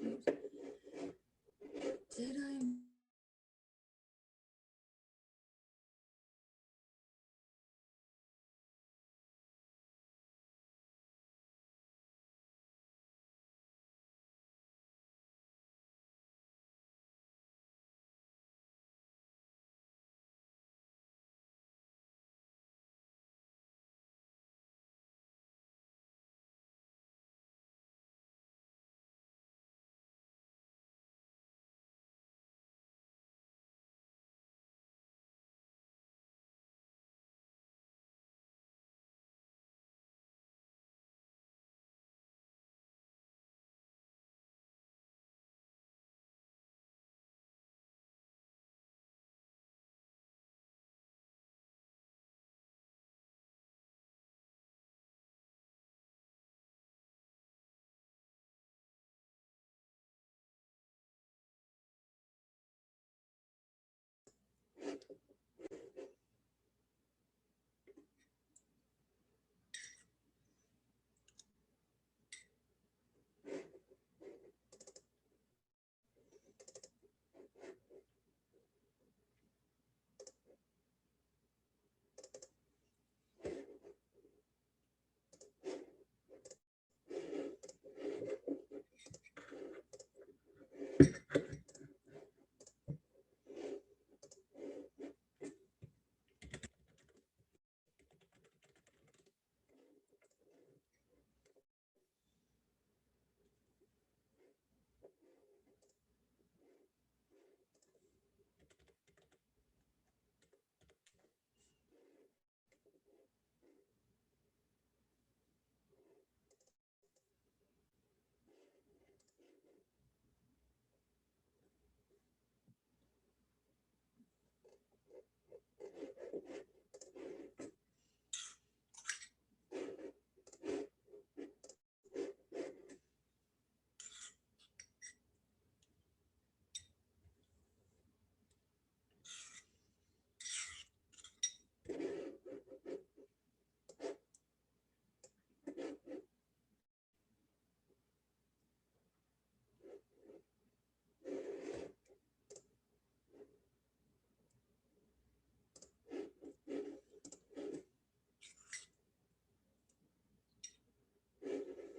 Did I?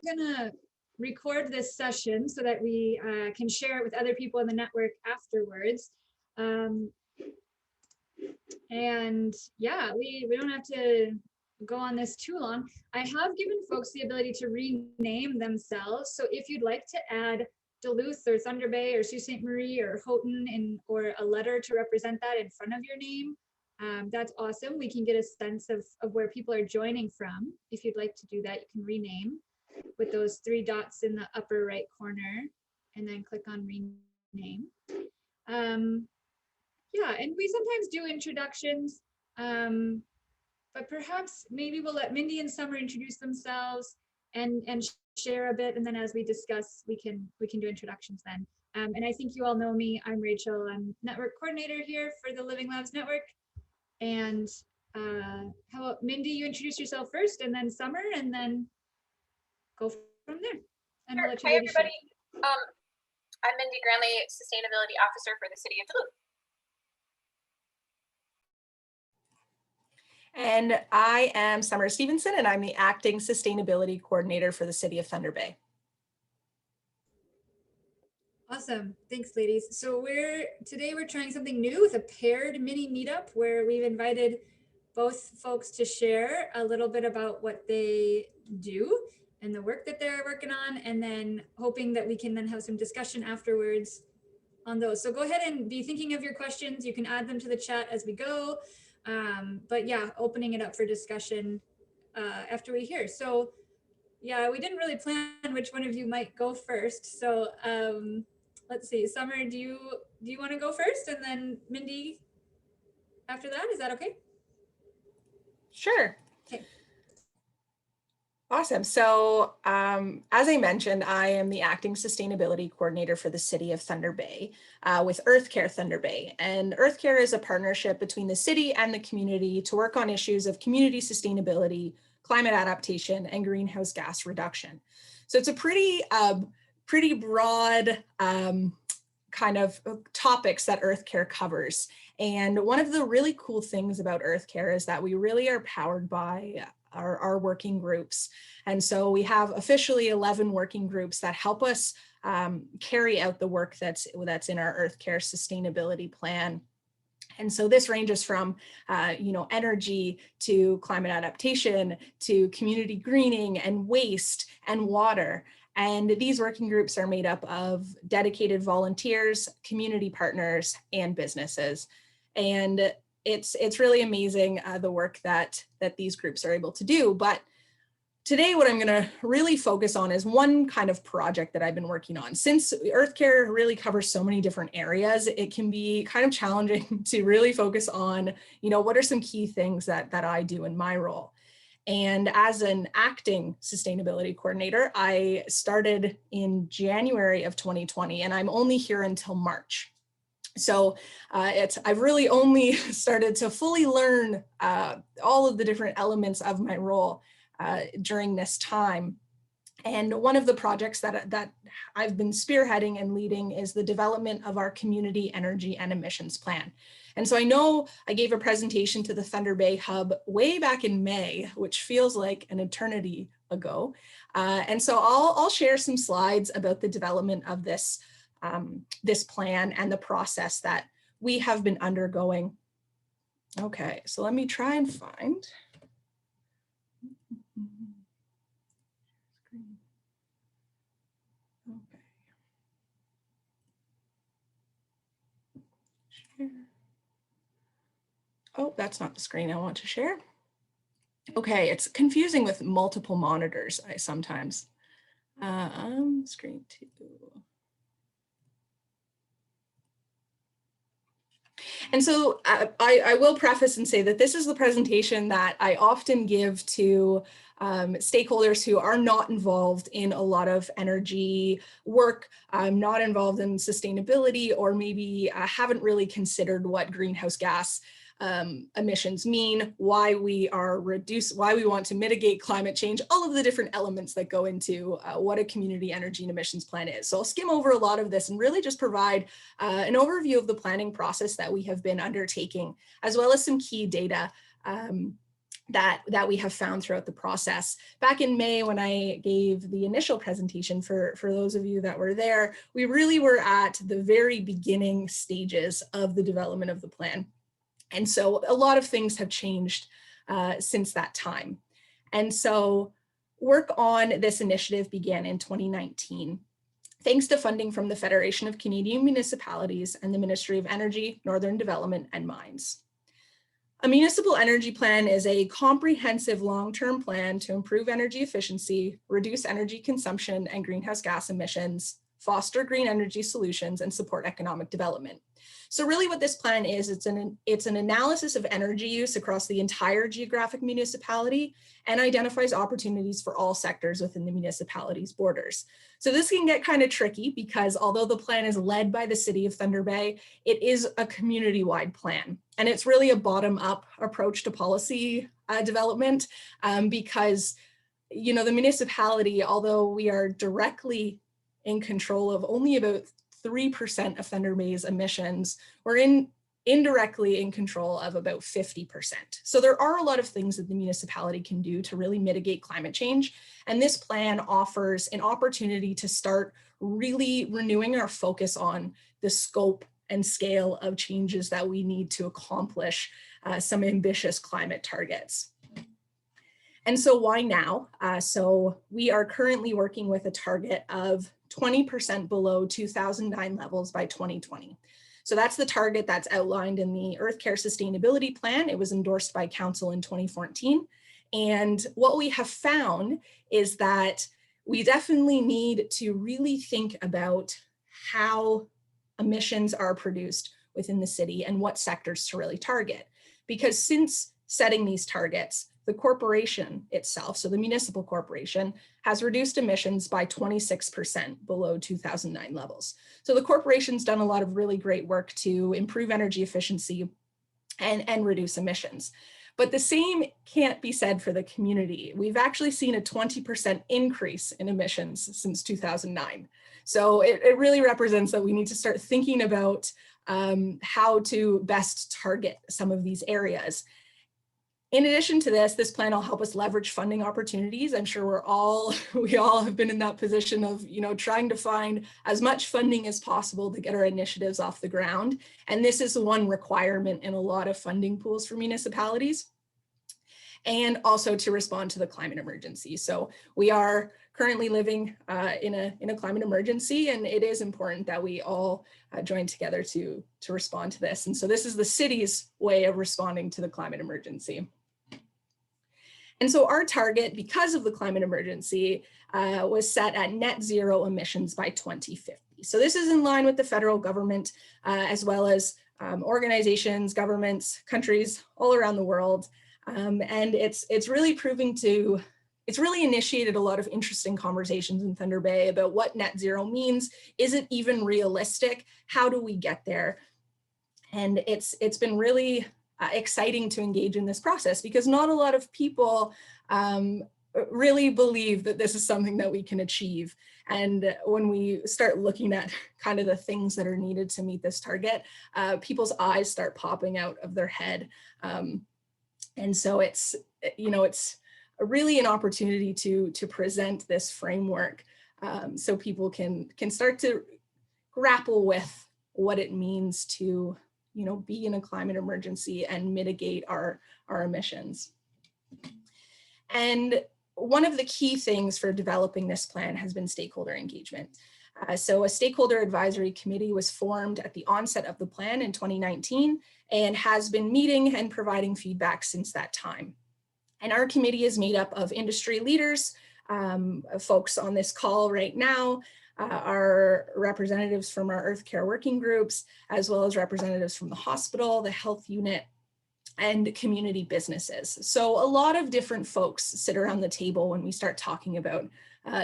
Gonna record this session so that we can share it with other people in the network afterwards. And yeah, we don't have to go on this too long. I have given folks the ability to rename themselves. So if you'd like to add Duluth or Thunder Bay or Sault Ste. Marie or Houghton or a letter to represent that in front of your name, that's awesome. We can get a sense of where people are joining from. If you'd like to do that, you can rename with those 3 dots in the upper right corner and then click on rename. Yeah, and we sometimes do introductions, but perhaps maybe we'll let Mindy and Summer introduce themselves and share a bit, and then as we discuss, we can do introductions then. And I think you all know me. I'm Rachel. I'm network coordinator here for the Living Labs Network. And how about Mindy? You introduce yourself first, and then Summer, and then go from there. And sure. Hi, everybody. I'm Mindy Granley, Sustainability Officer for the City of Duluth. And I am Summer Stevenson, and I'm the Acting Sustainability Coordinator for the City of Thunder Bay. Awesome. Thanks, ladies. So today we're trying something new with a paired mini meetup where we've invited both folks to share a little bit about what they do and the work that they're working on, and then hoping that we can then have some discussion afterwards on those. So go ahead and be thinking of your questions. You can add them to the chat as we go. But yeah, opening it up for discussion after we hear. So yeah, we didn't really plan which one of you might go first. So let's see, Summer, do you want to go first, and then Mindy after that? Is that okay? Sure. Okay. Awesome. So as I mentioned, I am the Acting Sustainability Coordinator for the City of Thunder Bay with EarthCare Thunder Bay. And EarthCare is a partnership between the city and the community to work on issues of community sustainability, climate adaptation, and greenhouse gas reduction. So it's a pretty pretty broad kind of topics that EarthCare covers. And one of the really cool things about EarthCare is that we really are powered by our working groups. And so we have officially 11 working groups that help us carry out the work that's in our EarthCare sustainability plan. And so this ranges from, energy to climate adaptation to community greening and waste and water. And these working groups are made up of dedicated volunteers, community partners, and businesses. And it's really amazing the work that these groups are able to do. But today, what I'm going to really focus on is one kind of project that I've been working on. Since EarthCare really covers so many different areas, it can be kind of challenging to really focus on, what are some key things that I do in my role. And as an acting sustainability coordinator, I started in January of 2020, and I'm only here until March. So I've really only started to fully learn all of the different elements of my role during this time. And one of the projects that I've been spearheading and leading is the development of our community energy and emissions plan. And so I know I gave a presentation to the Thunder Bay Hub way back in May, which feels like an eternity ago. And so I'll share some slides about the development of this plan and the process that we have been undergoing. Okay, so let me try and find. Okay. Share. Oh, that's not the screen I want to share. Okay, it's confusing with multiple monitors, I sometimes. Screen 2. And so I will preface and say that this is the presentation that I often give to stakeholders who are not involved in a lot of energy work, not involved in sustainability, or maybe haven't really considered what greenhouse gas emissions mean, why we want to mitigate climate change, all of the different elements that go into what a community energy and emissions plan is. So I'll skim over a lot of this and really just provide an overview of the planning process that we have been undertaking, as well as some key data that we have found throughout the process. Back in May, when I gave the initial presentation, for those of you that were there, we really were at the very beginning stages of the development of the plan. And so a lot of things have changed since that time. And so work on this initiative began in 2019, thanks to funding from the Federation of Canadian Municipalities and the Ministry of Energy, Northern Development and Mines. A municipal energy plan is a comprehensive long-term plan to improve energy efficiency, reduce energy consumption and greenhouse gas emissions, foster green energy solutions, and support economic development. So really what this plan is, it's an analysis of energy use across the entire geographic municipality and identifies opportunities for all sectors within the municipality's borders. So this can get kind of tricky because although the plan is led by the City of Thunder Bay, it is a community-wide plan. And it's really a bottom-up approach to policy development because, the municipality, although we are directly in control of only about 3% of Thunder Bay's emissions, we're indirectly in control of about 50%. So there are a lot of things that the municipality can do to really mitigate climate change. And this plan offers an opportunity to start really renewing our focus on the scope and scale of changes that we need to accomplish some ambitious climate targets. And so why now? So we are currently working with a target of 20% below 2009 levels by 2020. So that's the target that's outlined in the EarthCare Sustainability Plan. It was endorsed by Council in 2014. And what we have found is that we definitely need to really think about how emissions are produced within the city and what sectors to really target. Because since setting these targets, the corporation itself, so the municipal corporation, has reduced emissions by 26% below 2009 levels. So the corporation's done a lot of really great work to improve energy efficiency and reduce emissions. But the same can't be said for the community. We've actually seen a 20% increase in emissions since 2009. So it really represents that we need to start thinking about how to best target some of these areas. In addition to this plan will help us leverage funding opportunities. I'm sure we all have been in that position of, trying to find as much funding as possible to get our initiatives off the ground. And this is one requirement in a lot of funding pools for municipalities, and also to respond to the climate emergency. So we are currently living in a climate emergency, and it is important that we all join together to respond to this. And so this is the city's way of responding to the climate emergency. And so our target, because of the climate emergency, was set at net zero emissions by 2050. So this is in line with the federal government, as well as organizations, governments, countries all around the world. And it's really it's really initiated a lot of interesting conversations in Thunder Bay about what net zero means. Is it even realistic? How do we get there? And it's been really exciting to engage in this process, because not a lot of people really believe that this is something that we can achieve. And when we start looking at kind of the things that are needed to meet this target, people's eyes start popping out of their head. And so it's really an opportunity to present this framework so people can start to grapple with what it means to be in a climate emergency and mitigate our emissions. And one of the key things for developing this plan has been stakeholder engagement. So a stakeholder advisory committee was formed at the onset of the plan in 2019 and has been meeting and providing feedback since that time. And our committee is made up of industry leaders, folks on this call right now, are representatives from our EarthCare working groups, as well as representatives from the hospital, the health unit, and community businesses. So a lot of different folks sit around the table when we start talking about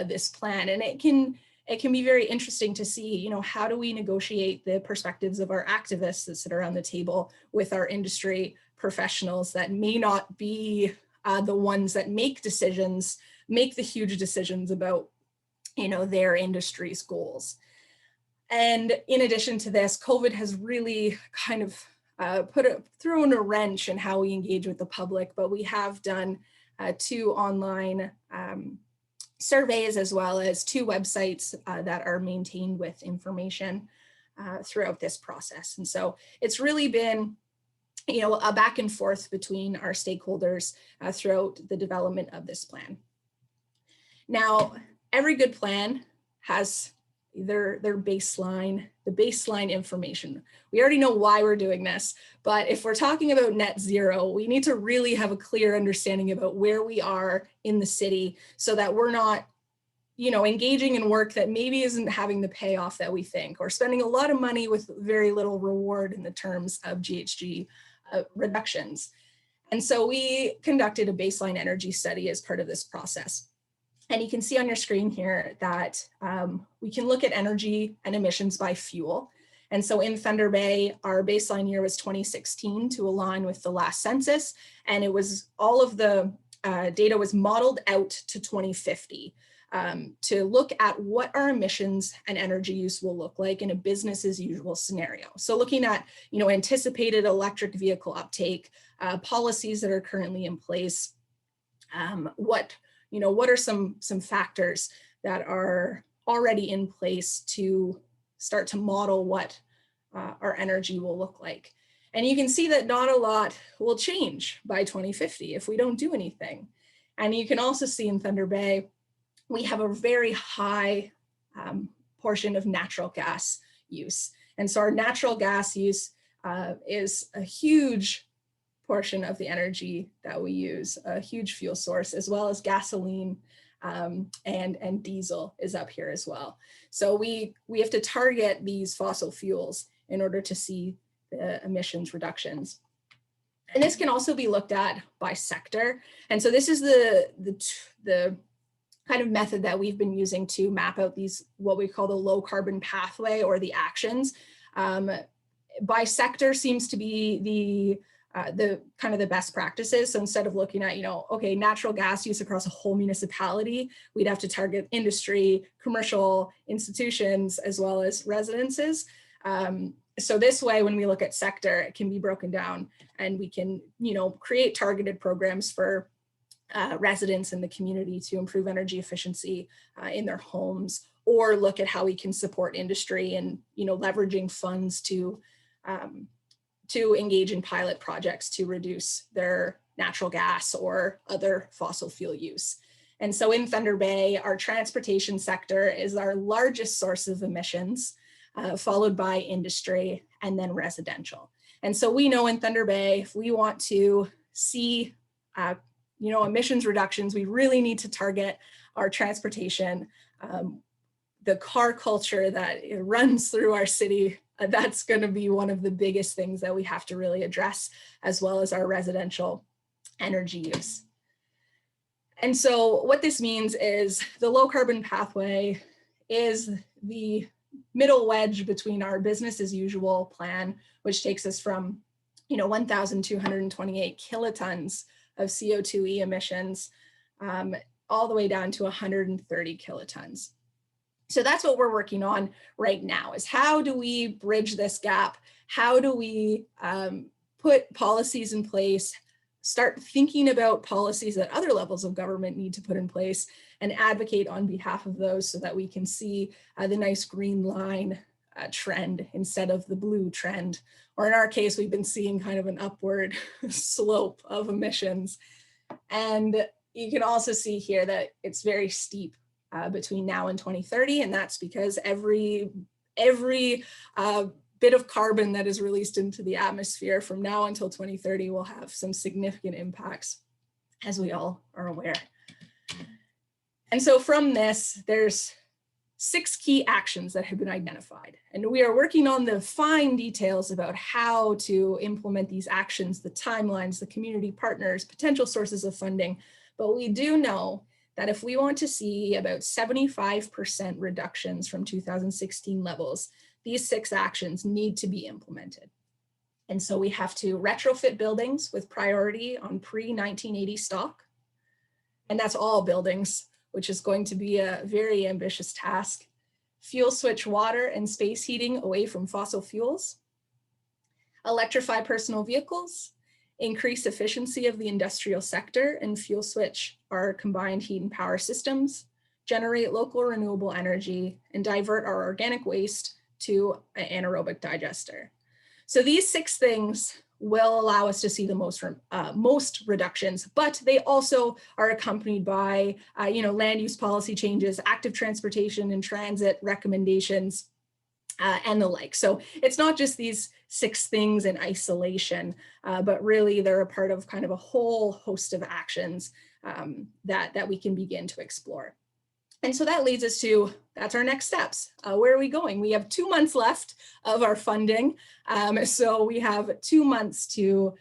this plan, and it can be very interesting to see, how do we negotiate the perspectives of our activists that sit around the table with our industry professionals that may not be the ones that make the huge decisions about their industry's goals. And in addition to this, COVID has really kind of thrown a wrench in how we engage with the public, but we have done 2 online surveys, as well as 2 websites that are maintained with information throughout this process. And so it's really been a back and forth between our stakeholders throughout the development of this plan. Now, every good plan has their baseline, the baseline information. We already know why we're doing this, but if we're talking about net zero, we need to really have a clear understanding about where we are in the city, so that we're not, engaging in work that maybe isn't having the payoff that we think, or spending a lot of money with very little reward in the terms of GHG reductions. And so we conducted a baseline energy study as part of this process. And you can see on your screen here that we can look at energy and emissions by fuel. And so in Thunder Bay, our baseline year was 2016 to align with the last census. And it was all of the data was modeled out to 2050 to look at what our emissions and energy use will look like in a business as usual scenario. So looking at, anticipated electric vehicle uptake, policies that are currently in place, what are some factors that are already in place to start to model what our energy will look like. And you can see that not a lot will change by 2050 if we don't do anything. And you can also see in Thunder Bay, we have a very high portion of natural gas use. And so our natural gas use is a huge portion of the energy that we use, a huge fuel source, as well as gasoline and diesel is up here as well. So we have to target these fossil fuels in order to see the emissions reductions. And this can also be looked at by sector. And so this is the kind of method that we've been using to map out these, what we call the low carbon pathway, or the actions. By sector seems to be the kind of the best practices. So instead of looking at, okay, natural gas use across a whole municipality, we'd have to target industry, commercial institutions, as well as residences. So this way, when we look at sector, it can be broken down and we can, create targeted programs for residents in the community to improve energy efficiency in their homes, or look at how we can support industry and, leveraging funds to engage in pilot projects to reduce their natural gas or other fossil fuel use. And so in Thunder Bay, our transportation sector is our largest source of emissions, followed by industry and then residential. And so we know in Thunder Bay, if we want to see emissions reductions, we really need to target our transportation. The car culture that runs through our city, that's going to be one of the biggest things that we have to really address, as well as our residential energy use. And so what this means is the low carbon pathway is the middle wedge between our business as usual plan, which takes us from 1,228 kilotons of CO2e emissions all the way down to 130 kilotons. So that's what we're working on right now, is how do we bridge this gap? How do we put policies in place, start thinking about policies that other levels of government need to put in place, and advocate on behalf of those so that we can see the nice green line trend instead of the blue trend. Or in our case, we've been seeing kind of an upward slope of emissions. And you can also see here that it's very steep between now and 2030, and that's because every bit of carbon that is released into the atmosphere from now until 2030 will have some significant impacts, as we all are aware. And so from this, there's 6 key actions that have been identified, and we are working on the fine details about how to implement these actions, the timelines, the community partners, potential sources of funding. But we do know that if we want to see about 75% reductions from 2016 levels, these 6 actions need to be implemented. And so we have to retrofit buildings with priority on pre-1980 stock. And that's all buildings, which is going to be a very ambitious task. Fuel switch water and space heating away from fossil fuels. Electrify personal vehicles. Increase efficiency of the industrial sector and fuel switch our combined heat and power systems, generate local renewable energy, and divert our organic waste to an anaerobic digester. So these 6 things will allow us to see the most reductions, but they also are accompanied by land use policy changes, active transportation and transit recommendations, and the like. So it's not just these 6 things in isolation, but really they're a part of kind of a whole host of actions that we can begin to explore. And so that leads us to, that's our next steps. Where are we going? We have 2 months left of our funding. So we have 2 months to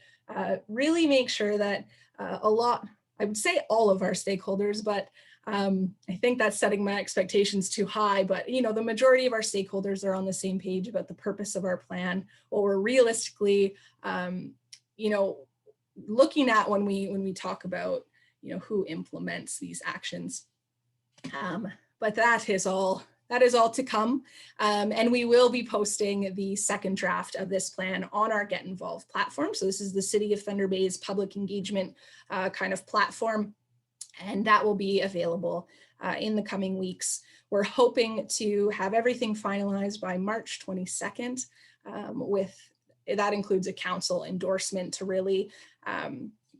really make sure that I would say all of our stakeholders, but I think that's setting my expectations too high, but the majority of our stakeholders are on the same page about the purpose of our plan, what we're realistically, looking at when we talk about, who implements these actions. But that is all to come. And we will be posting the second draft of this plan on our Get Involved platform. So this is the City of Thunder Bay's public engagement kind of platform. And that will be available in the coming weeks. We're hoping to have everything finalized by March 22nd. That includes a council endorsement to really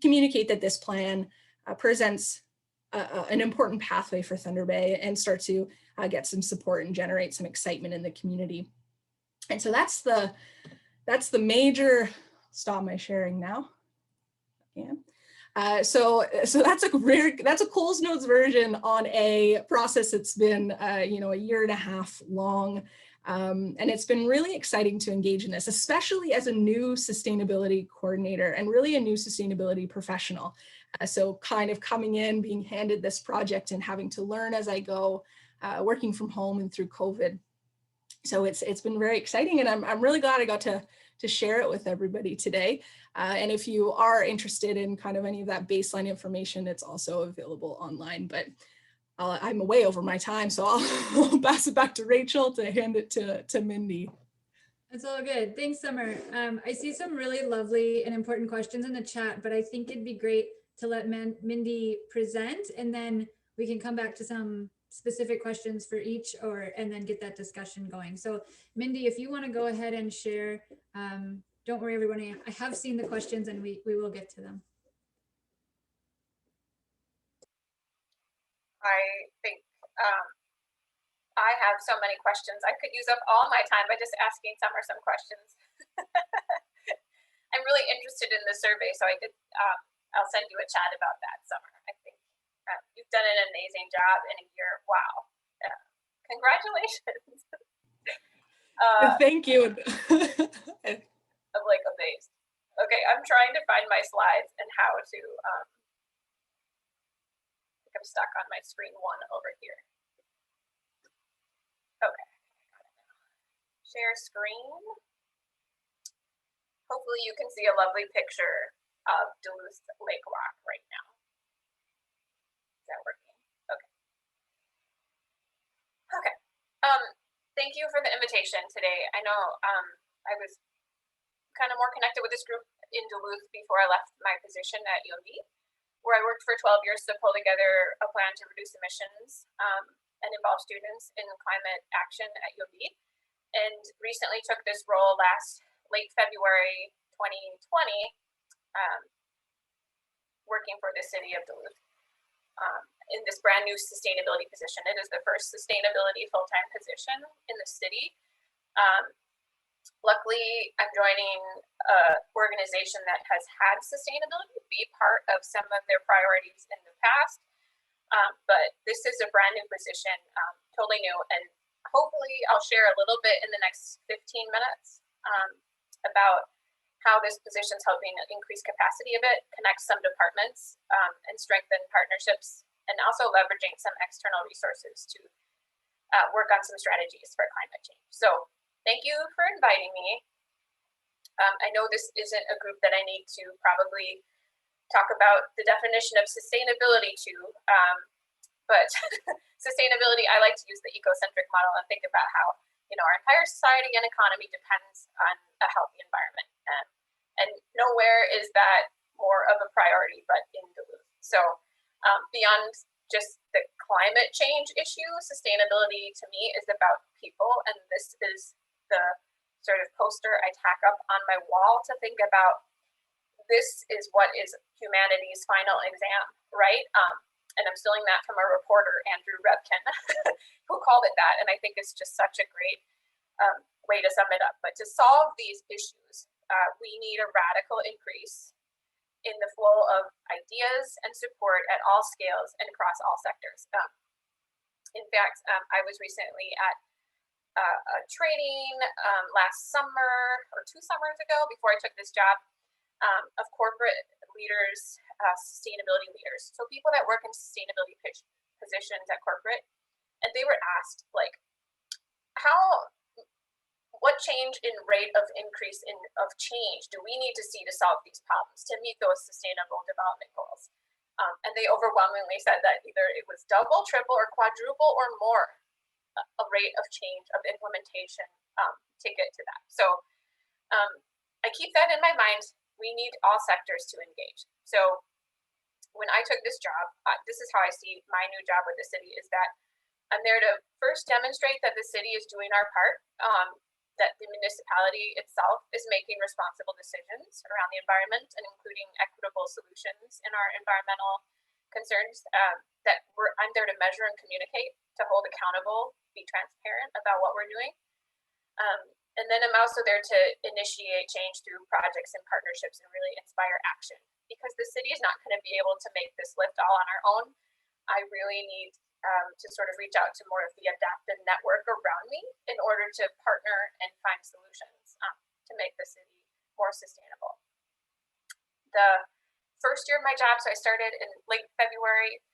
communicate that this plan presents an important pathway for Thunder Bay and start to get some support and generate some excitement in the community. And so that's the major. Stop my sharing now. Yeah. So that's a Coles Notes version on a process that's been a year and a half long, and it's been really exciting to engage in this, especially as a new sustainability coordinator and really a new sustainability professional. So kind of coming in, being handed this project and having to learn as I go, working from home and through COVID. So it's been very exciting, and I'm really glad I got to to share it with everybody today. And if you are interested in kind of any of that baseline information, it's also available online. But I'm way over my time, so I'll pass it back to Rachel to hand it to Mindy. That's all good. Thanks, Summer. I see some really lovely and important questions in the chat, but I think it'd be great to let Mindy present, and then we can come back to some specific questions for each, and then get that discussion going. So Mindy, if you want to go ahead and share, don't worry everybody, I have seen the questions and we will get to them. I think I have so many questions. I could use up all my time by just asking Summer some questions. I'm really interested in the survey, so I'll send you a chat about that, Summer. I think you've done an amazing job in a year. Wow. Congratulations. Thank you. I'm like amazed. Okay, I'm trying to find my slides and how to, I think I'm stuck on my screen one over here. Okay, share screen. Hopefully you can see a lovely picture of Duluth Lake Rock right now. Is that working? Okay. Okay. Thank you for the invitation today. I know I was kind of more connected with this group in Duluth before I left my position at UMD, where I worked for 12 years to pull together a plan to reduce emissions and involve students in climate action at UMD, and recently took this role late February 2020, working for the city of Duluth in this brand new sustainability position. It is the first sustainability full-time position in the city. Luckily, I'm joining an organization that has had sustainability be part of some of their priorities in the past. But this is a brand new position, totally new, and hopefully I'll share a little bit in the next 15 minutes about how this position is helping increase capacity a bit, connect some departments, and strengthen partnerships, and also leveraging some external resources to work on some strategies for climate change. So thank you for inviting me. I know this isn't a group that I need to probably talk about the definition of sustainability to, but sustainability, I like to use the ecocentric model and think about how, our entire society and economy depends on a healthy environment. And nowhere is that more of a priority but in Duluth. So beyond just the climate change issue, sustainability to me is about people, and this is the sort of poster I tack up on my wall to think about. This is what is humanity's final exam, right? And I'm stealing that from a reporter, Andrew Rebkin, who called it that. And I think it's just such a great way to sum it up. But to solve these issues, we need a radical increase in the flow of ideas and support at all scales and across all sectors. In fact, I was recently at a training last summer or 2 summers ago before I took this job of corporate leaders, sustainability leaders. So people that work in sustainability positions at corporate, and they were asked like, what change in rate of increase of change do we need to see to solve these problems to meet those sustainable development goals? And they overwhelmingly said that either it was double, triple, or quadruple or more a rate of change of implementation to get to that. So I keep that in my mind. We need all sectors to engage. So when I took this job, this is how I see my new job with the city, is that I'm there to first demonstrate that the city is doing our part, that the municipality itself is making responsible decisions around the environment and including equitable solutions in our environmental concerns, that I'm there to measure and communicate, to hold accountable, be transparent about what we're doing. And then I'm also there to initiate change through projects and partnerships and really inspire action, because the city is not going to be able to make this lift all on our own. I really need to sort of reach out to more of the adaptive network around me in order to partner and find solutions to make the city more sustainable. The first year of my job, so I started in late February.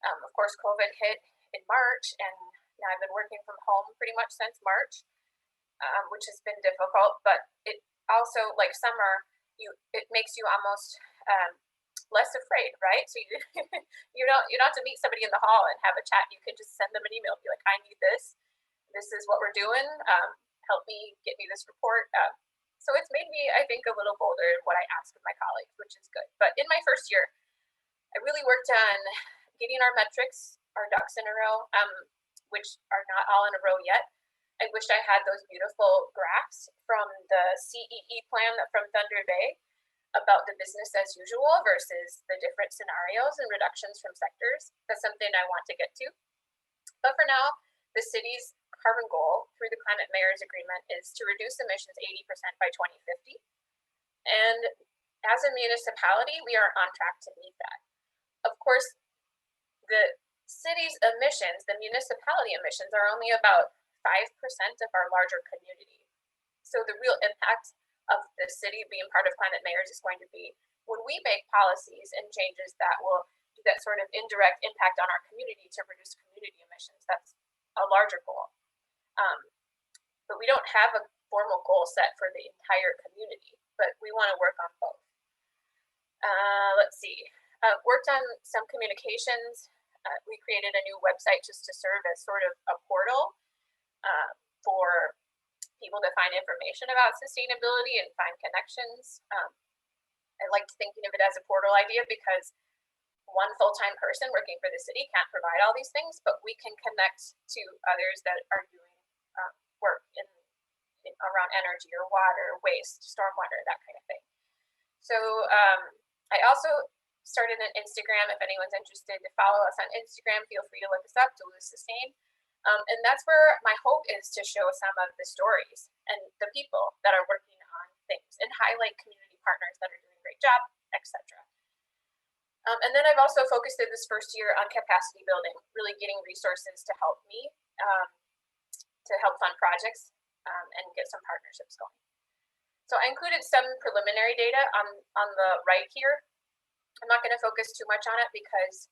Of course, COVID hit in March, and now I've been working from home pretty much since March, which has been difficult, but it also, like summer, it makes you almost less afraid, right? So you you don't have to meet somebody in the hall and have a chat. You can just send them an email, be like, I need this. This is what we're doing. Help me get me this report. So it's made me, I think, a little bolder in what I ask of my colleagues, which is good. But in my first year, I really worked on getting our metrics, our ducks in a row, which are not all in a row yet. I wish I had those beautiful graphs from the CEE plan from Thunder Bay about the business as usual versus the different scenarios and reductions from sectors. That's something I want to get to. But for now, the city's carbon goal through the Climate Mayors Agreement is to reduce emissions 80% by 2050. And as a municipality, we are on track to meet that. Of course, the city's emissions, the municipality emissions, are only about 5% of our larger community. So the real impact of the city being part of Climate Mayors is going to be when we make policies and changes that will do that sort of indirect impact on our community to reduce community emissions. That's a larger goal. But we don't have a formal goal set for the entire community, but we want to work on both. Let's see. Worked on some communications. We created a new website just to serve as sort of a portal for people to find information about sustainability and find connections. I liked thinking of it as a portal idea because one full-time person working for the city can't provide all these things, but we can connect to others that are doing work in around energy or water, waste, stormwater, that kind of thing. So I also started an Instagram. If anyone's interested to follow us on Instagram, feel free to look us up, Duluth Sustain. And that's where my hope is to show some of the stories and the people that are working on things and highlight community partners that are doing a great job, etc. And then I've also focused in this first year on capacity building, really getting resources to help me to help fund projects and get some partnerships going. So I included some preliminary data on the right here. I'm not going to focus too much on it because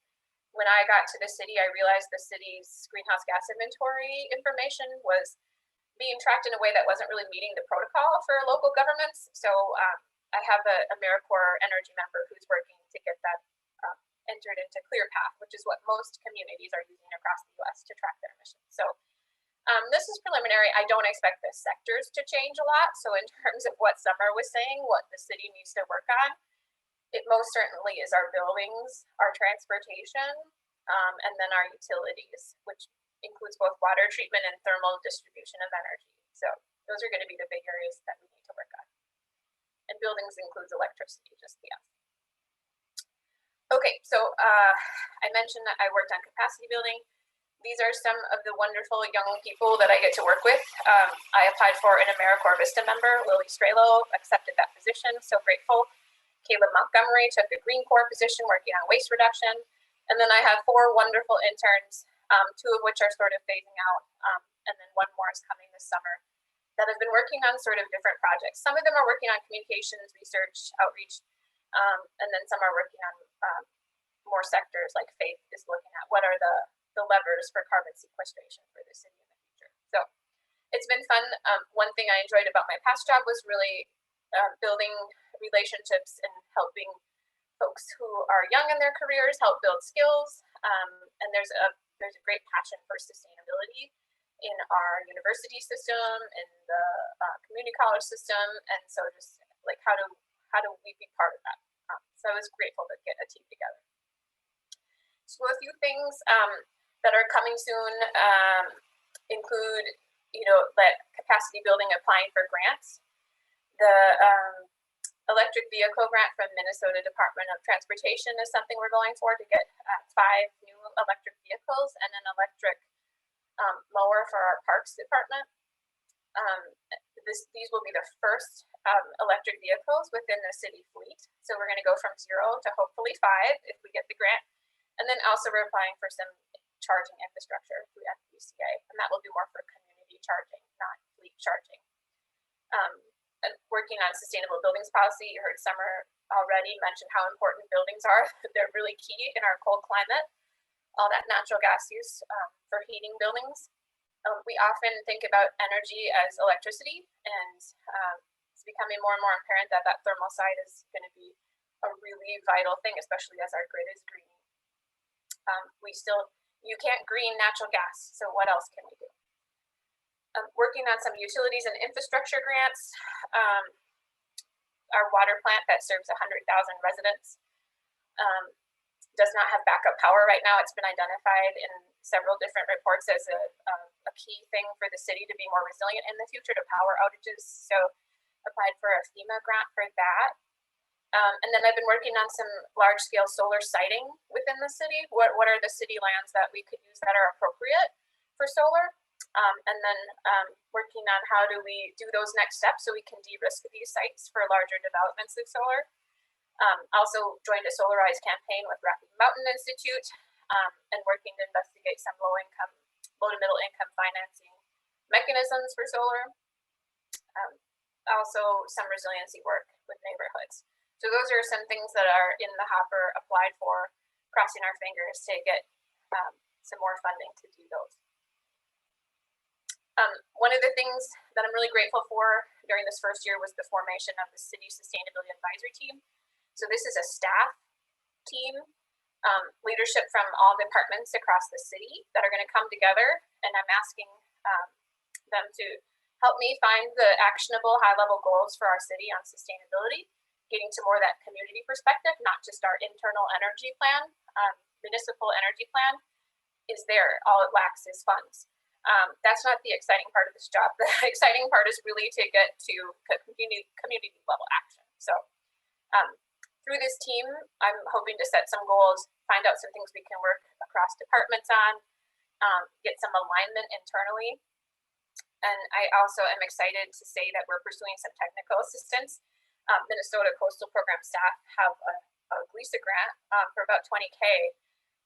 when I got to the city, I realized the city's greenhouse gas inventory information was being tracked in a way that wasn't really meeting the protocol for local governments. So I have a AmeriCorps energy member who's working to get that entered into ClearPath, which is what most communities are using across the US to track their emissions. So this is preliminary. I don't expect the sectors to change a lot. So in terms of what Summer was saying, what the city needs to work on, it most certainly is our buildings, our transportation, and then our utilities, which includes both water treatment and thermal distribution of energy. So those are going to be the big areas that we need to work on. And buildings includes electricity, just yes. Okay, so I mentioned that I worked on capacity building. These are some of the wonderful young people that I get to work with. I applied for an AmeriCorps Vista member, Lily Strelo, accepted that position, so grateful. Caleb Montgomery took a Green Corps position working on waste reduction. And then I have 4 wonderful interns, 2 of which are sort of phasing out, and then 1 more is coming this summer, that have been working on sort of different projects. Some of them are working on communications, research, outreach, and then some are working on more sectors, like Faith is looking at what are the levers for carbon sequestration for the city in the future. So it's been fun. One thing I enjoyed about my past job was really building relationships and helping folks who are young in their careers help build skills. And there's a great passion for sustainability in our university system, in the community college system, and so just like how do we be part of that? So I was grateful to get a team together. So a few things that are coming soon include, that capacity building, applying for grants. The electric vehicle grant from Minnesota Department of Transportation is something we're going for to get 5 new electric vehicles and an electric mower for our parks department. These will be the first electric vehicles within the city fleet. So we're going to go from 0 to hopefully 5 if we get the grant. And then also we're applying for some charging infrastructure through FPCA, and that will be more for community charging, not fleet charging. And working on sustainable buildings policy, you heard Summer already mention how important buildings are. They're really key in our cold climate, all that natural gas use for heating buildings. We often think about energy as electricity, and it's becoming more and more apparent that that thermal side is going to be a really vital thing, especially as our grid is greening. You can't green natural gas, so what else can we do? Working on some utilities and infrastructure grants. Our water plant that serves 100,000 residents does not have backup power right now. It's been identified in several different reports as a key thing for the city to be more resilient in the future to power outages. So applied for a FEMA grant for that. And then I've been working on some large scale solar siting within the city. What are the city lands that we could use that are appropriate for solar? And then working on how do we do those next steps so we can de-risk these sites for larger developments of solar. Also joined a Solarize campaign with Rocky Mountain Institute and working to investigate some low to middle income financing mechanisms for solar. Also some resiliency work with neighborhoods. So those are some things that are in the hopper, applied for, crossing our fingers to get some more funding to do those. One of the things that I'm really grateful for during this first year was the formation of the City Sustainability Advisory Team. So this is a staff team, leadership from all departments across the city that are going to come together, and I'm asking them to help me find the actionable high-level goals for our city on sustainability, getting to more of that community perspective, not just our internal energy plan. Municipal energy plan is there. All it lacks is funds. That's not the exciting part of this job. The exciting part is really to get to community level action. So through this team, I'm hoping to set some goals, find out some things we can work across departments on, get some alignment internally. And I also am excited to say that we're pursuing some technical assistance. Minnesota Coastal Program staff have a GLISA grant for about $20K.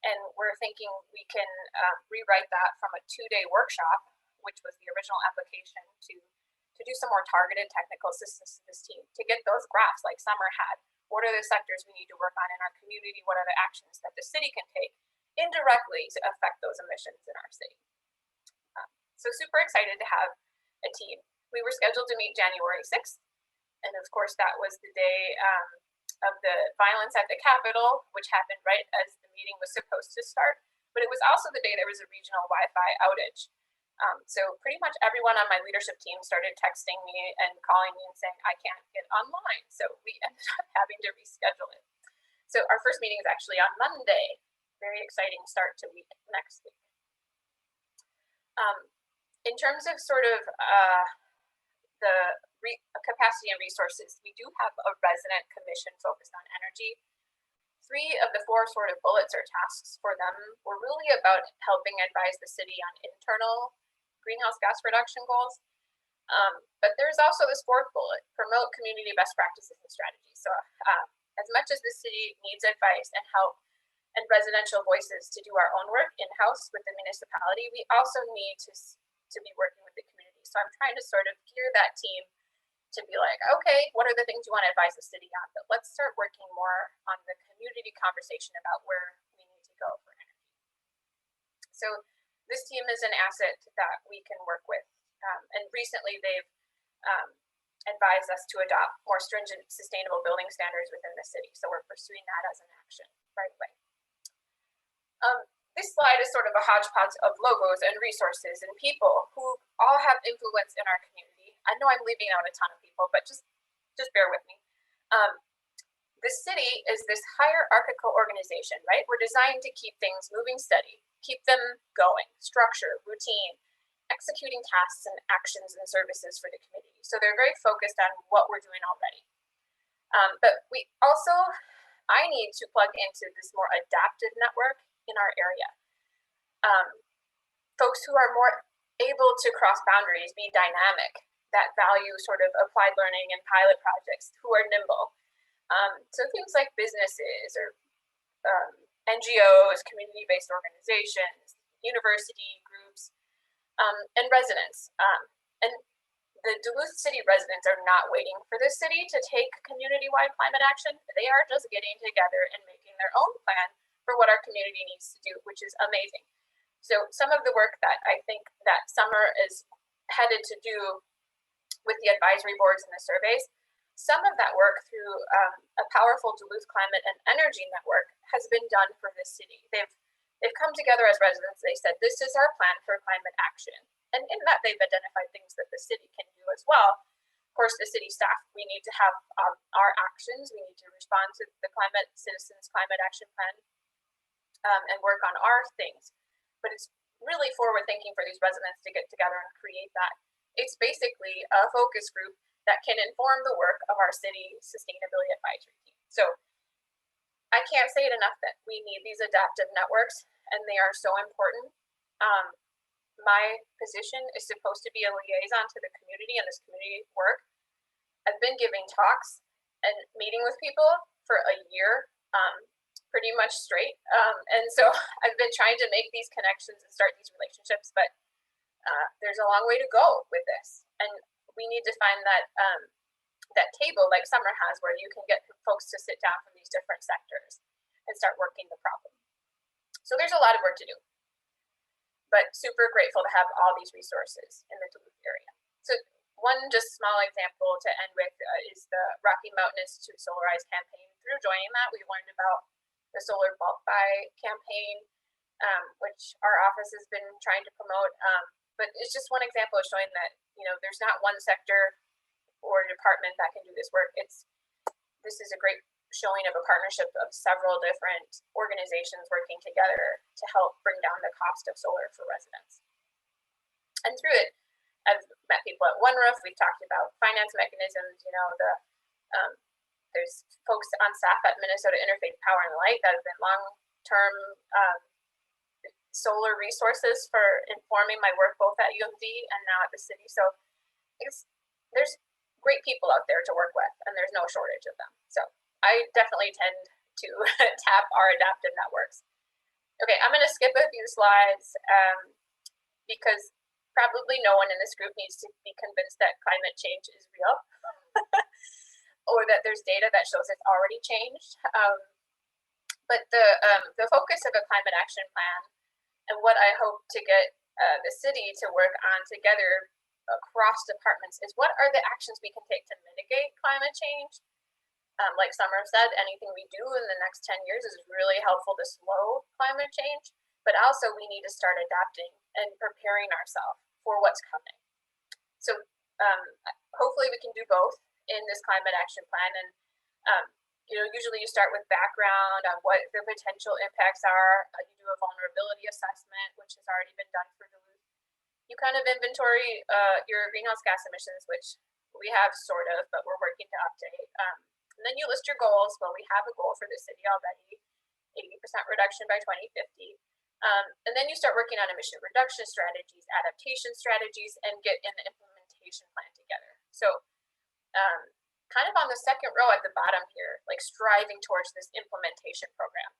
And we're thinking we can rewrite that from a 2-day workshop, which was the original application, to do some more targeted technical assistance to this team, to get those graphs like Summer had. What are the sectors we need to work on in our community? What are the actions that the city can take indirectly to affect those emissions in our city? So super excited to have a team. We were scheduled to meet January 6th. And of course, that was the day of the violence at the Capitol, which happened right as the meeting was supposed to start. But it was also the day there was a regional Wi-Fi outage. So pretty much everyone on my leadership team started texting me and calling me and saying, I can't get online. So we ended up having to reschedule it. So our first meeting is actually on Monday. Very exciting start to next week. In terms of sort of the capacity and resources, we do have a resident commission focused on energy. 3 of the 4 sort of bullets or tasks for them were really about helping advise the city on internal greenhouse gas reduction goals. But there's also this 4th bullet, promote community best practices and strategies. So as much as the city needs advice and help and residential voices to do our own work in-house with the municipality, we also need to be working with the community. So I'm trying to sort of gear that team to be like, okay, what are the things you want to advise the city on? But let's start working more on the community conversation about where we need to go for energy. So this team is an asset that we can work with. And recently they've advised us to adopt more stringent sustainable building standards within the city. So we're pursuing that as an action right away. This slide is sort of a hodgepodge of logos and resources and people who all have influence in our community. I know I'm leaving out a ton of people, but just bear with me. The city is this hierarchical organization, right? We're designed to keep things moving steady, keep them going, structure, routine, executing tasks and actions and services for the community. So they're very focused on what we're doing already. But we also, I need to plug into this more adaptive network in our area. Folks who are more able to cross boundaries, be dynamic, that value sort of applied learning and pilot projects, who are nimble. So things like businesses or NGOs, community-based organizations, university groups, and residents. And the Duluth City residents are not waiting for the city to take community-wide climate action. They are just getting together and making their own plan for what our community needs to do, which is amazing. So some of the work that I think that Summer is headed to do with the advisory boards and the surveys. Some of that work through a powerful Duluth Climate and Energy Network has been done for the city. They've come together as residents. They said, this is our plan for climate action. And in that, they've identified things that the city can do as well. Of course, the city staff, we need to have our actions. We need to respond to the citizens' climate action plan and work on our things. But it's really forward thinking for these residents to get together and create that. It's basically a focus group that can inform the work of our city sustainability advisory team. So I can't say it enough that we need these adaptive networks, and they are so important. My position is supposed to be a liaison to the community and this community work. I've been giving talks and meeting with people for a year, pretty much straight. And so I've been trying to make these connections and start these relationships, but there's a long way to go with this. And we need to find that that table like Summer has, where you can get folks to sit down from these different sectors and start working the problem. So there's a lot of work to do, but super grateful to have all these resources in the Duluth area. So one just small example to end with is the Rocky Mountain Institute Solarize campaign. Through joining that, we learned about the solar bulk buy campaign, which our office has been trying to promote. But it's just one example of showing that, you know, there's not one sector or department that can do this work. This is a great showing of a partnership of several different organizations working together to help bring down the cost of solar for residents. And through it, I've met people at One Roof. We've talked about finance mechanisms. You know, there's folks on staff at Minnesota Interfaith Power and Light that have been long-term solar resources for informing my work both at UMD and now at the city. So there's great people out there to work with, and there's no shortage of them. So I definitely tend to tap our adaptive networks. Okay, I'm going to skip a few slides because probably no one in this group needs to be convinced that climate change is real or that there's data that shows it's already changed. But the focus of a climate action plan and what I hope to get the city to work on together across departments is what are the actions we can take to mitigate climate change. Like Summer said, anything we do in the next 10 years is really helpful to slow climate change, but also we need to start adapting and preparing ourselves for what's coming. So hopefully we can do both in this climate action plan. And you know, usually you start with background on what the potential impacts are. You do a vulnerability assessment, which has already been done for Duluth. You kind of inventory your greenhouse gas emissions, which we have sort of, but we're working to update. And then you list your goals. Well, we have a goal for the city already, 80% reduction by 2050. And then you start working on emission reduction strategies, adaptation strategies, and get an implementation plan together. So kind of on the second row at the bottom here, like striving towards this implementation program.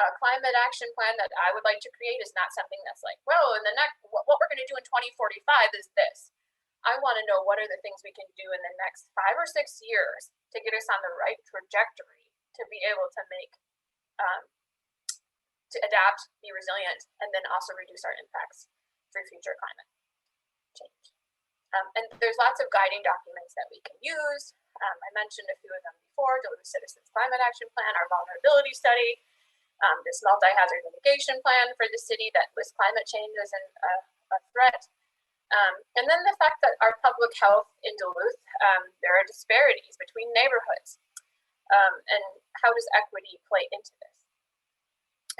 A climate action plan that I would like to create is not something that's like, well, in the next, what we're going to do in 2045 is this. I want to know what are the things we can do in the next 5 or 6 years to get us on the right trajectory to be able to make, to adapt, be resilient, and then also reduce our impacts for future climate change. And there's lots of guiding documents that we can use. I mentioned a few of them before: Duluth Citizens Climate Action Plan, our vulnerability study, this multi-hazard mitigation plan for the city that lists climate change as a threat. And then the fact that our public health in Duluth, there are disparities between neighborhoods. And how does equity play into this?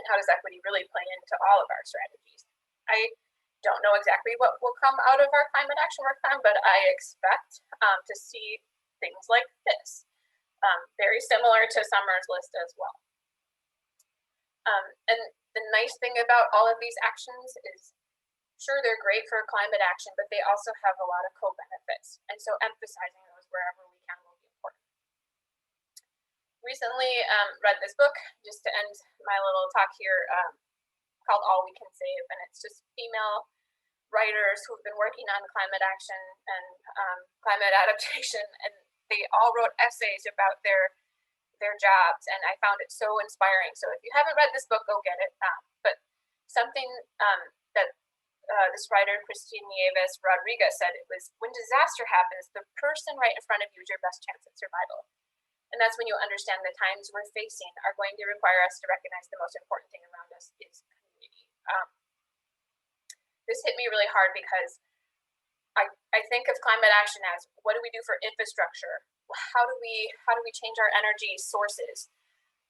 And how does equity really play into all of our strategies? I don't know exactly what will come out of our climate action work plan, but I expect to see things like this, very similar to Summer's list as well. And the nice thing about all of these actions is, sure, they're great for climate action, but they also have a lot of co-benefits. And so emphasizing those wherever we can will be important. Recently read this book, just to end my little talk here, called All We Can Save. And it's just female writers who've been working on climate action and climate adaptation. And they all wrote essays about their jobs. And I found it so inspiring. So if you haven't read this book, go get it. But something that this writer, Christine Nieves Rodriguez, said it was, when disaster happens, the person right in front of you is your best chance at survival. And that's when you understand the times we're facing are going to require us to recognize the most important thing around us is community. This hit me really hard because I think of climate action as, what do we do for infrastructure? How do we change our energy sources?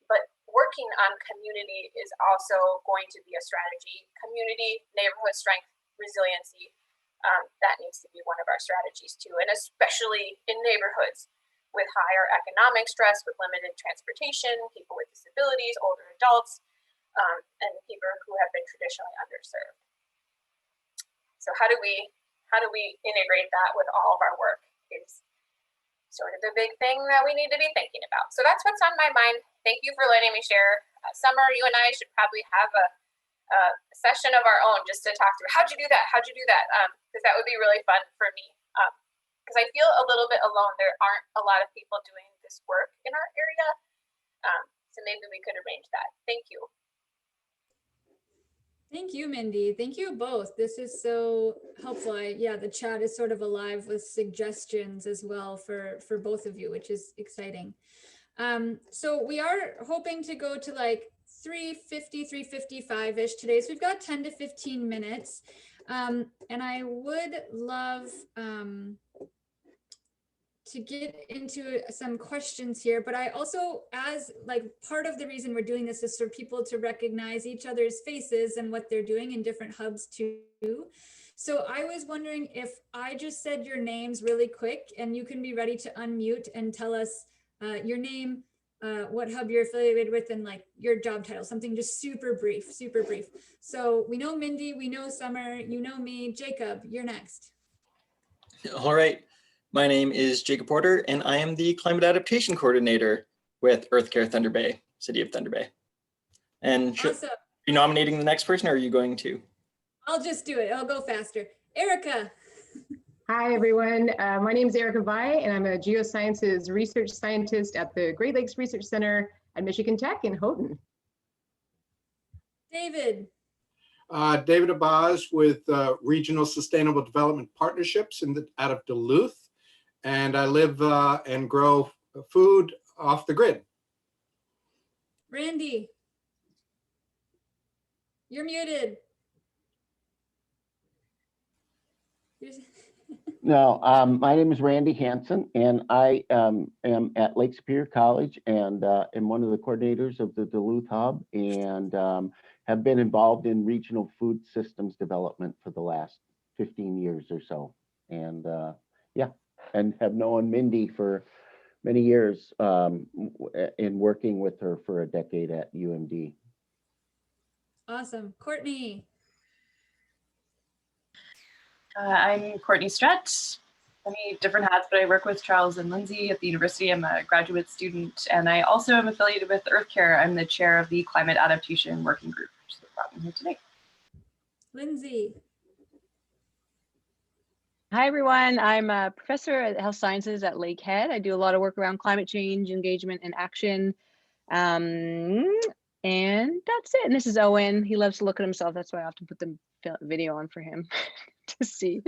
But working on community is also going to be a strategy. Community, neighborhood strength, resiliency, that needs to be one of our strategies too. And especially in neighborhoods with higher economic stress, with limited transportation, people with disabilities, older adults, and people who have been traditionally underserved. So how do we integrate that with all of our work is sort of the big thing that we need to be thinking about. So that's what's on my mind. Thank you for letting me share. Summer, you and I should probably have a session of our own just to talk through, how'd you do that? How'd you do that? Because that would be really fun for me. Because I feel a little bit alone. There aren't a lot of people doing this work in our area. So maybe we could arrange that. Thank you. Thank you, Mindy. Thank you both. This is so helpful. Yeah, the chat is sort of alive with suggestions as well for both of you, which is exciting. So we are hoping to go to like 3:50, 3:55-ish today. So we've got 10 to 15 minutes. And I would love to get into some questions here, but I also, as like part of the reason we're doing this is for people to recognize each other's faces and what they're doing in different hubs too. So I was wondering if I just said your names really quick and you can be ready to unmute and tell us your name, what hub you're affiliated with, and like your job title, something just super brief, super brief. So we know Mindy, we know Summer, you know me. Jacob, you're next. All right. My name is Jacob Porter, and I am the Climate Adaptation Coordinator with EarthCare Thunder Bay, City of Thunder Bay. And should Awesome. you nominating the next person, or are you going to? I'll just do it. I'll go faster. Erica. Hi, everyone. My name is Erica Vai, and I'm a geosciences research scientist at the Great Lakes Research Center at Michigan Tech in Houghton. David. David Abaz with Regional Sustainable Development Partnerships out of Duluth. And I live and grow food off the grid. Randy. You're muted. No, my name is Randy Hansen, and I am at Lake Superior College and am one of the coordinators of the Duluth Hub, and have been involved in regional food systems development for the last 15 years or so. And yeah, and have known Mindy for many years in working with her for a decade at UMD. Awesome. Courtney. I'm Courtney Strutt. Many different hats, but I work with Charles and Lindsay at the university. I'm a graduate student, and I also am affiliated with EarthCare. I'm the chair of the Climate Adaptation Working Group, which is what brought me here today. Lindsay. Hi, everyone. I'm a professor at Health Sciences at Lakehead. I do a lot of work around climate change, engagement, and action. And that's it. And this is Owen. He loves to look at himself. That's why I often put the video on for him to see.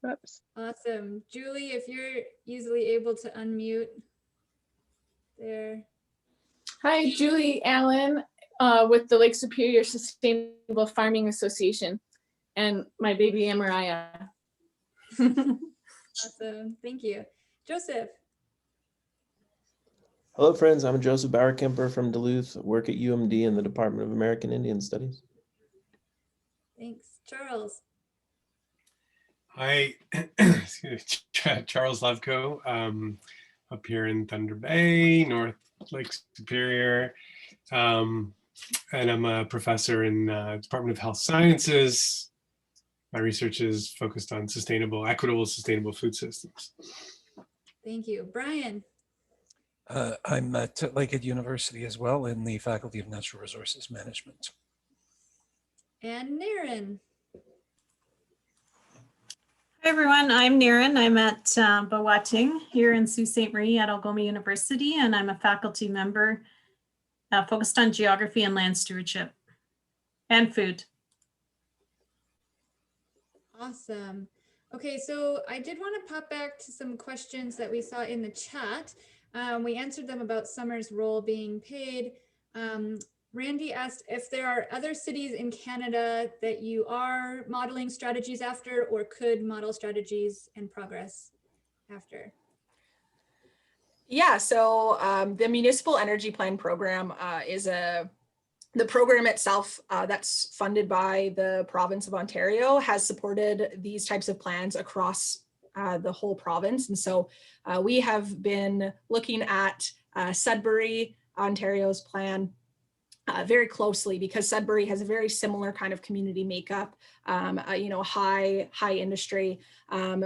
Whoops. Awesome. Julie, if you're easily able to unmute there. Hi, Julie Allen with the Lake Superior Sustainable Farming Association, and my baby Amariah. Awesome. Thank you. Joseph. Hello, friends. I'm Joseph Bauer-Kemper from Duluth. I work at UMD in the Department of American Indian Studies. Thanks. Charles. Hi, Charles Levko, up here in Thunder Bay, North Lake Superior. And I'm a professor in Department of Health Sciences. My research is focused on equitable, sustainable food systems. Thank you. Brian. I'm at Lakehead University as well in the Faculty of Natural Resources Management. And Naren. Hi everyone, I'm Naren. I'm at Boating here in Sault Ste. Marie at Algoma University, and I'm a faculty member focused on geography and land stewardship and food. Awesome. Okay, so I did want to pop back to some questions that we saw in the chat. We answered them about Summer's role being paid. Randy asked if there are other cities in Canada that you are modeling strategies after or could model strategies in progress after. Yeah, so the Municipal Energy Plan program is the program itself that's funded by the province of Ontario has supported these types of plans across the whole province. And so we have been looking at Sudbury, Ontario's plan very closely because Sudbury has a very similar kind of community makeup, high industry.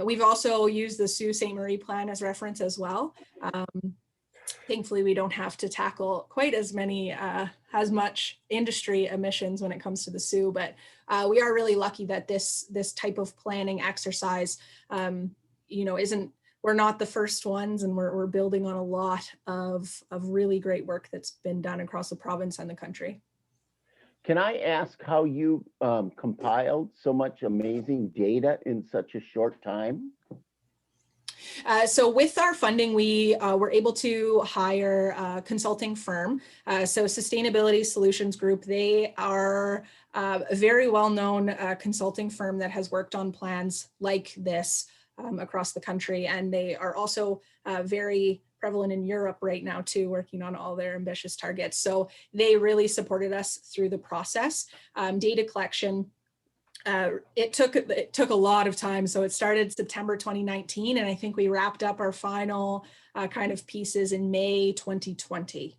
We've also used the Sault Ste. Marie plan as reference as well. Thankfully, we don't have to tackle quite as much industry emissions when it comes to the Sioux, but we are really lucky that this type of planning exercise, we're not the first ones, and we're building on a lot of really great work that's been done across the province and the country. Can I ask how you compiled so much amazing data in such a short time? So with our funding, we were able to hire a consulting firm. So Sustainability Solutions Group, they are a very well-known consulting firm that has worked on plans like this across the country. And they are also very prevalent in Europe right now too, working on all their ambitious targets. So they really supported us through the process. Data collection, it took a lot of time. So it started September 2019, and I think we wrapped up our final kind of pieces in May 2020.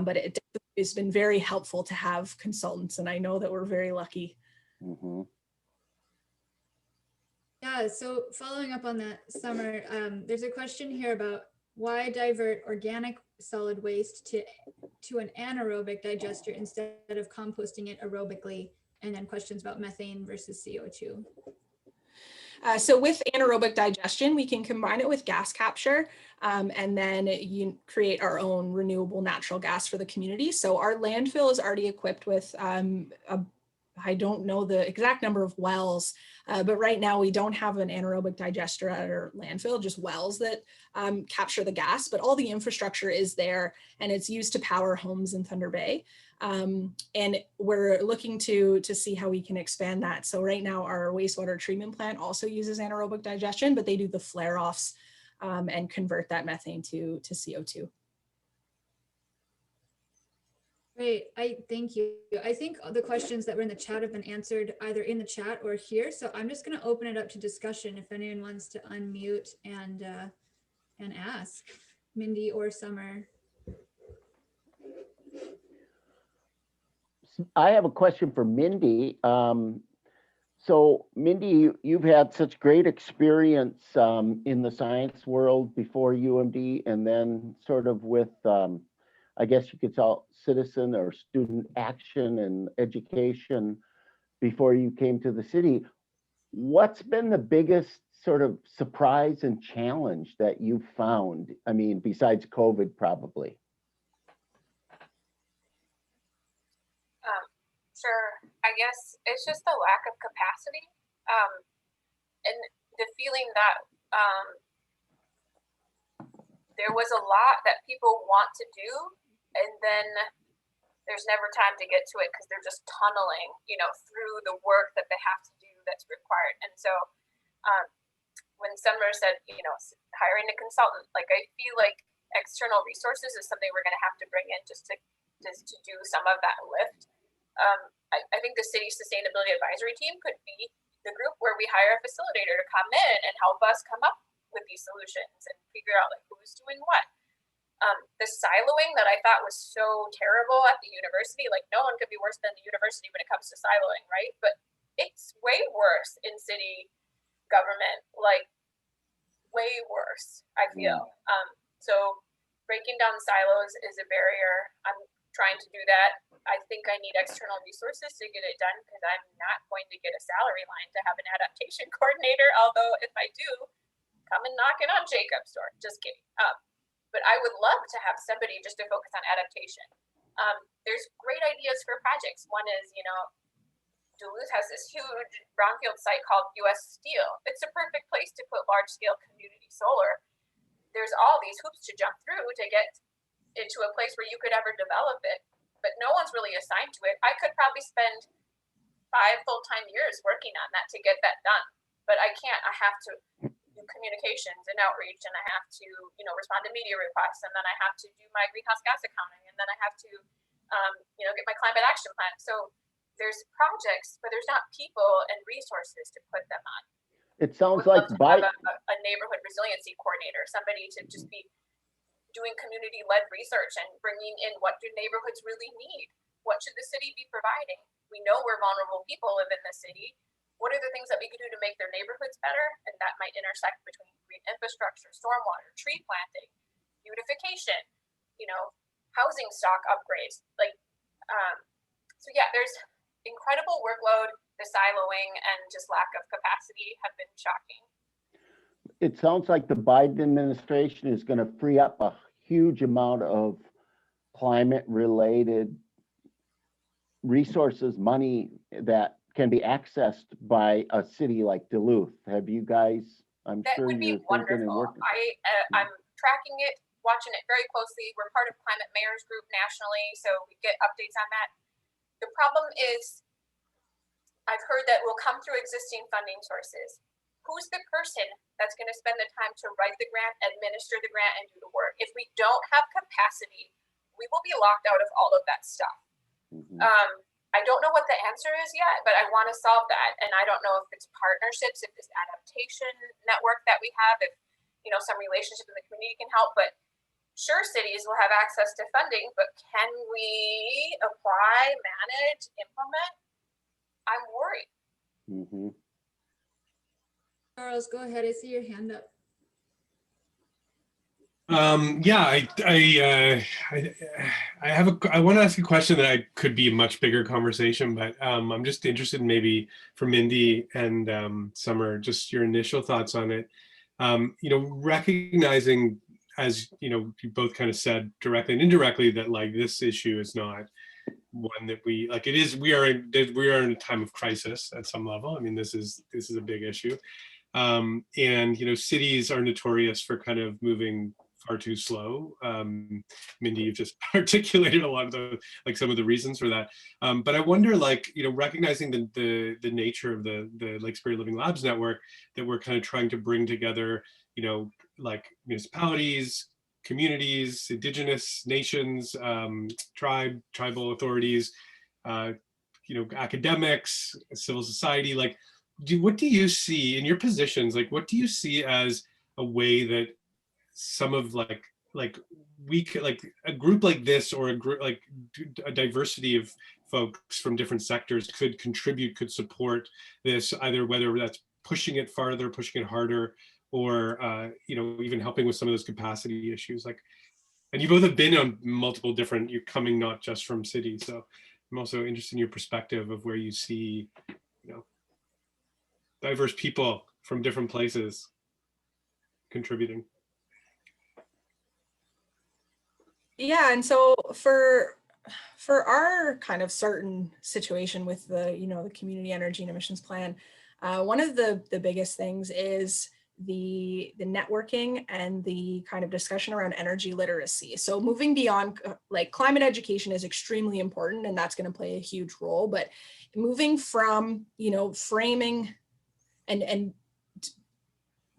But it's been very helpful to have consultants, and I know that we're very lucky. Mm-hmm. Yeah, so following up on that, Summer, there's a question here about why divert organic solid waste to an anaerobic digester instead of composting it aerobically, and then questions about methane versus CO2. So with anaerobic digestion, we can combine it with gas capture, and then you create our own renewable natural gas for the community. So our landfill is already equipped with I don't know the exact number of wells, but right now we don't have an anaerobic digester at our landfill, just wells that capture the gas, but all the infrastructure is there and it's used to power homes in Thunder Bay. And we're looking to see how we can expand that. So right now our wastewater treatment plant also uses anaerobic digestion, but they do the flare-offs and convert that methane to CO2. Great, thank you. I think the questions that were in the chat have been answered either in the chat or here. So I'm just going to open it up to discussion if anyone wants to unmute and ask, Mindy or Summer. I have a question for Mindy. So Mindy, you've had such great experience in the science world before UMD, and then sort of with, I guess you could call citizen or student action and education before you came to the city. What's been the biggest sort of surprise and challenge that you've found? I mean, besides COVID, probably. Sure. I guess it's just the lack of capacity and the feeling that there was a lot that people want to do, and then there's never time to get to it because they're just tunneling, through the work that they have to do that's required. And so when Summer said, hiring a consultant, like I feel like external resources is something we're going to have to bring in just to do some of that lift. I think the city sustainability advisory team could be the group where we hire a facilitator to come in and help us come up with these solutions and figure out like who's doing what. The siloing that I thought was so terrible at the university, like no one could be worse than the university when it comes to siloing, right? But it's way worse in city government, like way worse, I feel. So breaking down silos is a barrier. I'm trying to do that. I think I need external resources to get it done because I'm not going to get a salary line to have an adaptation coordinator. Although if I do, come and knock it on Jacob's door. Just kidding. But I would love to have somebody just to focus on adaptation. There's great ideas for projects. One is, Duluth has this huge brownfield site called US Steel. It's a perfect place to put large scale community solar. There's all these hoops to jump through to get it to a place where you could ever develop it, but no one's really assigned to it. I could probably spend 5 full-time years working on that to get that done, but I can't. I have to do communications and outreach, and I have to, you know, respond to media requests, and then I have to do my greenhouse gas accounting, and then I have to, you know, get my climate action plan. So there's projects, but there's not people and resources to put them on. It sounds Would like love to have a neighborhood resiliency coordinator, somebody to just be doing community-led research and bringing in what do neighborhoods really need? What should the city be providing? We know where vulnerable people live in the city. What are the things that we could do to make their neighborhoods better? And that might intersect between green infrastructure, stormwater, tree planting, beautification, you know, housing stock upgrades. Like, so yeah, there's incredible workload. The siloing and just lack of capacity have been shocking. It sounds like the Biden administration is going to free up a huge amount of climate-related resources, money that can be accessed by a city like Duluth. Have you guys, I'm that sure would be you're thinking and wonderful. working. I'm tracking it, watching it very closely. We're part of Climate Mayors Group nationally, so we get updates on that. The problem is, I've heard that will come through existing funding sources. Who's the person that's going to spend the time to write the grant, administer the grant, and do the work? If we don't have capacity, we will be locked out of all of that stuff. I don't know what the answer is yet, but I want to solve that. And I don't know if it's partnerships, if this adaptation network that we have, if, you know, some relationship in the community can help. But sure, cities will have access to funding, but can we apply, manage, implement? I'm worried. Charles, go ahead. I see your hand up. Yeah, I want to ask a question that could be a much bigger conversation, but I'm just interested in maybe for Mindy and Summer, just your initial thoughts on it. You know, recognizing, as you know, you both kind of said directly and indirectly, that like this issue is not one that we like. It is. We are in a time of crisis at some level. I mean, this is a big issue, and you know, cities are notorious for kind of moving far too slow. Mindy, you've just articulated a lot of the, like some of the reasons for that. But I wonder, like, you know, recognizing the nature of the Lake Superior Living Labs network, that we're kind of trying to bring together, you know, like municipalities, communities, indigenous nations, tribal authorities, you know, academics, civil society. Like, what do you see in your positions? Like, what do you see as a way that some of like we could, like a group like this, or a group like a diversity of folks from different sectors could contribute, could support this, either whether that's pushing it farther, pushing it harder, or you know, even helping with some of those capacity issues? Like, and you both have been on multiple different, you're coming not just from cities, so I'm also interested in your perspective of where you see, you know, diverse people from different places contributing. Yeah, and so for our kind of certain situation with the, you know, the community energy and emissions plan, one of the biggest things is the networking and the kind of discussion around energy literacy. So moving beyond, like, climate education is extremely important, and that's going to play a huge role, but moving from, you know, framing and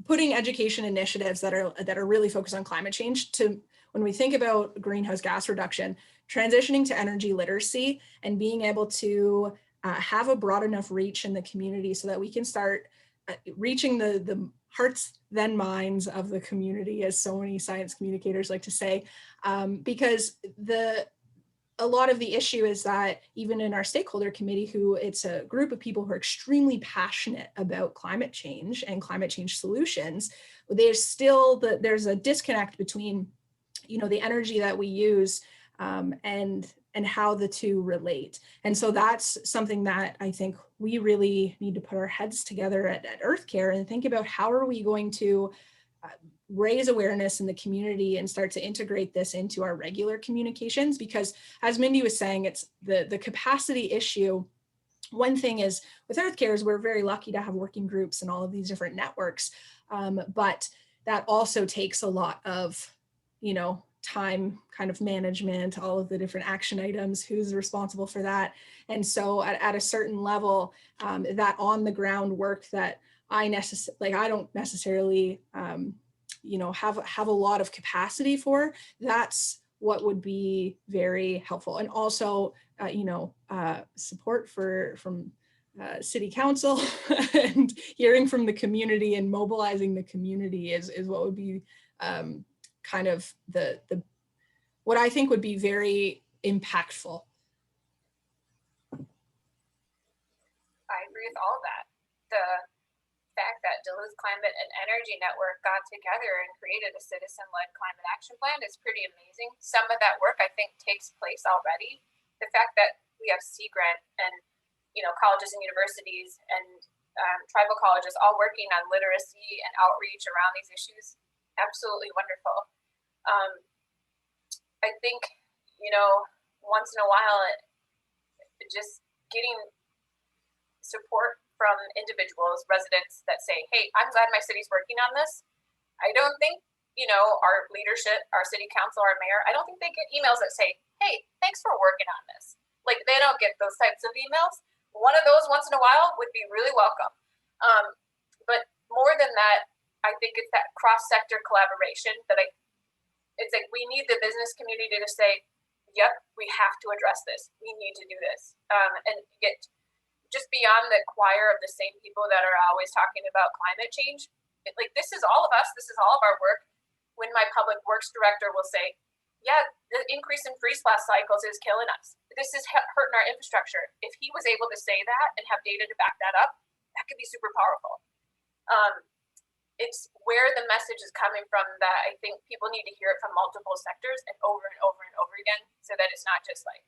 putting education initiatives that are really focused on climate change to, when we think about greenhouse gas reduction, transitioning to energy literacy and being able to have a broad enough reach in the community so that we can start reaching the hearts then minds of the community, as so many science communicators like to say, because a lot of the issue is that even in our stakeholder committee, who it's a group of people who are extremely passionate about climate change and climate change solutions, there's still there's a disconnect between, you know, the energy that we use and how the two relate. And so that's something that I think we really need to put our heads together at EarthCare and think about, how are we going to raise awareness in the community and start to integrate this into our regular communications? Because as Mindy was saying, it's the capacity issue one thing is with EarthCare is we're very lucky to have working groups and all of these different networks, but that also takes a lot of, you know, time kind of management, all of the different action items, who's responsible for that. And so at a certain level, that on the ground work that I don't necessarily, you know, have a lot of capacity for, that's what would be very helpful. And also, you know, support from city council and hearing from the community and mobilizing the community is what would be kind of the what I think would be very impactful. I agree with all of that. The fact that Duluth Climate and Energy Network got together and created a citizen-led climate action plan is pretty amazing. Some of that work I think takes place already. The fact that we have Sea Grant and, you know, colleges and universities and tribal colleges all working on literacy and outreach around these issues, absolutely wonderful. I think, you know, once in a while, just getting support from individuals, residents that say, hey, I'm glad my city's working on this. I don't think, you know, our leadership, our city council, our mayor, I don't think they get emails that say, hey, thanks for working on this. Like, they don't get those types of emails. One of those once in a while would be really welcome. But more than that, I think it's that cross-sector collaboration that it's like we need the business community to say, yep, we have to address this. We need to do this. And get just beyond the choir of the same people that are always talking about climate change. Like, this is all of us. This is all of our work. When my public works director will say, yeah, the increase in freeze blast cycles is killing us. This is hurting our infrastructure. If he was able to say that and have data to back that up, that could be super powerful. It's where the message is coming from that I think people need to hear it from multiple sectors and over and over and over again, so that it's not just like,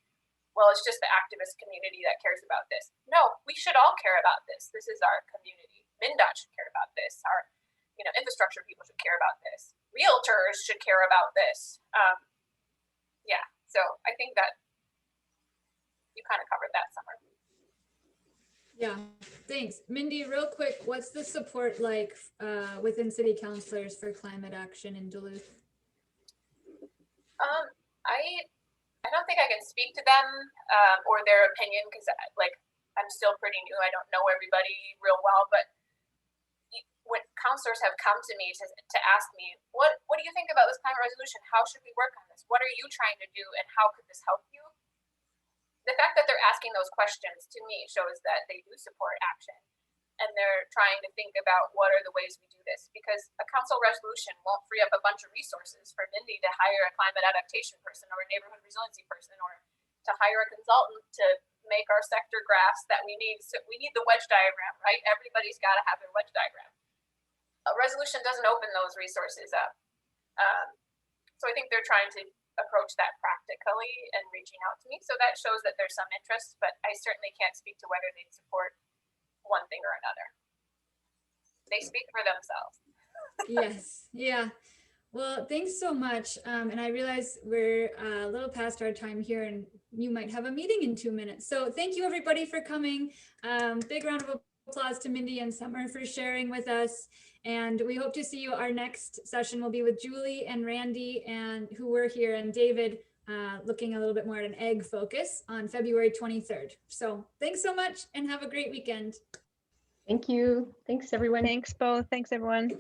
well, it's just the activist community that cares about this. No, we should all care about this. This is our community. MnDOT should care about this. Our, you know, infrastructure people should care about this. Realtors should care about this. Yeah, so I think that you kind of covered that, Summer. Yeah, thanks. Mindy, real quick, what's the support like within city councilors for climate action in Duluth? I don't think I can speak to them or their opinion because like I'm still pretty new. I don't know everybody real well, but when councilors have come to me to ask me, what do you think about this climate resolution? How should we work on this? What are you trying to do and how could this help you? The fact that they're asking those questions to me shows that they do support action and they're trying to think about what are the ways we do this, because a council resolution won't free up a bunch of resources for Mindy to hire a climate adaptation person or a neighborhood resiliency person or to hire a consultant to make our sector graphs that we need. So we need the wedge diagram, right? Everybody's got to have their wedge diagram. A resolution doesn't open those resources up. So I think they're trying to approach that practically and reaching out to me. So that shows that there's some interest, but I certainly can't speak to whether they support one thing or another. They speak for themselves. Yes, yeah. Well, thanks so much. And I realize we're a little past our time here and you might have a meeting in 2 minutes. So thank you everybody for coming. Big round of applause to Mindy and Summer for sharing with us. And we hope to see you. Our next session will be with Julie and Randy and who were here, and David, looking a little bit more at an egg focus on February 23rd. So thanks so much and have a great weekend. Thank you. Thanks everyone. Thanks both. Thanks everyone.